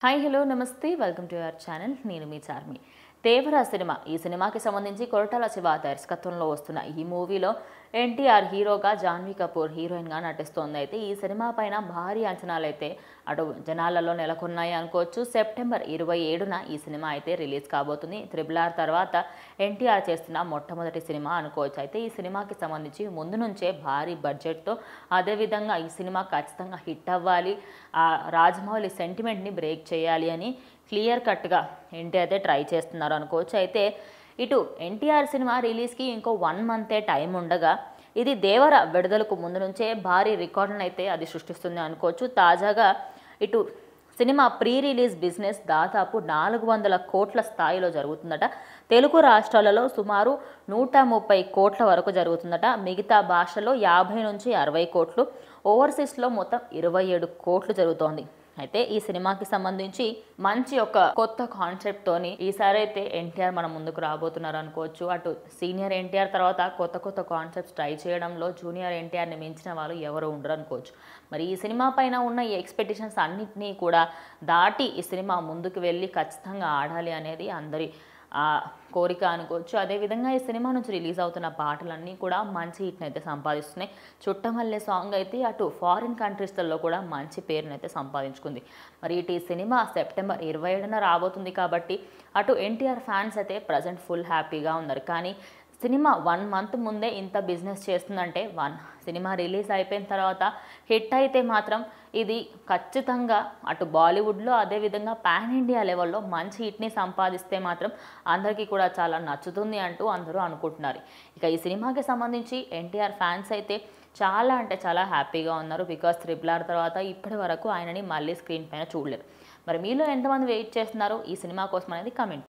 Hi hello నమస్తే welcome to your channel. నేను మీ Charmi. Devara cinema, ఈ సినిమాకి సంబంధించి కొరటాల శివ దర్శకత్వంలో వస్తున్న ఈ మూవీలో ఎన్టీఆర్ హీరోగా, జాన్వీ కపూర్ హీరోయిన్గా నటిస్తోంది. అయితే ఈ సినిమా పైన భారీ అంచనాలు అయితే అటు జనాలలో నెలకొన్నాయి అనుకోవచ్చు. సెప్టెంబర్ 27న ఈ సినిమా అయితే రిలీజ్ కాబోతుంది. RRR తర్వాత ఎన్టీఆర్ చేస్తున్న మొట్టమొదటి సినిమా అనుకోవచ్చు. అయితే ఈ సినిమాకి సంబంధించి ముందు నుంచే భారీ బడ్జెట్తో, అదేవిధంగా ఈ సినిమా ఖచ్చితంగా హిట్ అవ్వాలి, ఆ రాజమౌళి సెంటిమెంట్ని బ్రేక్ చేయాలి అని క్లియర్ కట్గా ఎన్టీఆర్ అయితే ట్రై చేస్తున్నారు అనుకోవచ్చు. అయితే ఇటు ఎన్టీఆర్ సినిమా రిలీజ్కి ఇంకో 1 మంతే టైం ఉండగా, ఇది దేవర విడుదలకు ముందు నుంచే భారీ రికార్డులను అయితే అది సృష్టిస్తుంది అనుకోవచ్చు. తాజాగా ఇటు సినిమా ప్రీ రిలీజ్ బిజినెస్ దాదాపు 400 కోట్ల స్థాయిలో జరుగుతుందట. తెలుగు రాష్ట్రాలలో సుమారు 130 కోట్ల వరకు జరుగుతుందట. మిగతా భాషలో 50 నుంచి 60 కోట్లు, ఓవర్సీస్లో మొత్తం 27 కోట్లు జరుగుతోంది. అయితే ఈ సినిమాకి సంబంధించి మంచి ఒక కొత్త కాన్సెప్ట్తోని ఈసారి అయితే ఎన్టీఆర్ మన ముందుకు రాబోతున్నారు అనుకోవచ్చు. అటు సీనియర్ ఎన్టీఆర్ తర్వాత కొత్త కాన్సెప్ట్స్ ట్రై చేయడంలో జూనియర్ ఎన్టీఆర్ని మించిన వాళ్ళు ఎవరు ఉండరు అనుకోవచ్చు. మరి ఈ సినిమా పైన ఉన్న ఈ ఎక్స్పెక్టేషన్స్ అన్నింటినీ కూడా దాటి ఈ సినిమా ముందుకు వెళ్ళి ఖచ్చితంగా ఆడాలి అనేది అందరి కోరిక అనుకోవచ్చు. అదేవిధంగా ఈ సినిమా నుంచి రిలీజ్ అవుతున్న పాటలన్నీ కూడా మంచి హిట్ని అయితే సంపాదిస్తున్నాయి. చుట్టమల్లె సాంగ్ అయితే అటు ఫారిన్ కంట్రీస్లలో కూడా మంచి పేరునైతే సంపాదించుకుంది. మరి ఇటు ఈ సినిమా సెప్టెంబర్ 27న రాబోతుంది కాబట్టి అటు ఎన్టీఆర్ ఫ్యాన్స్ అయితే ప్రజెంట్ ఫుల్ హ్యాపీగా ఉన్నారు. కానీ సినిమా 1 మంత్ ముందే ఇంత బిజినెస్ చేస్తుందంటే, సినిమా రిలీజ్ అయిపోయిన తర్వాత హిట్ అయితే మాత్రం ఇది ఖచ్చితంగా అటు బాలీవుడ్లో, అదేవిధంగా పాన్ ఇండియా లెవెల్లో మంచి హిట్ని సంపాదిస్తే మాత్రం అందరికీ కూడా చాలా నచ్చుతుంది అంటూ అందరూ అనుకుంటున్నారు. ఇక ఈ సినిమాకి సంబంధించి ఎన్టీఆర్ ఫ్యాన్స్ అయితే చాలా అంటే చాలా హ్యాపీగా ఉన్నారు. బికాస్ RRR తర్వాత ఇప్పటి వరకు ఆయనని మళ్ళీ స్క్రీన్ పైన చూడలేరు. మరి మీలో ఎంతమంది వెయిట్ చేస్తున్నారు ఈ సినిమా కోసం అనేది కమెంట్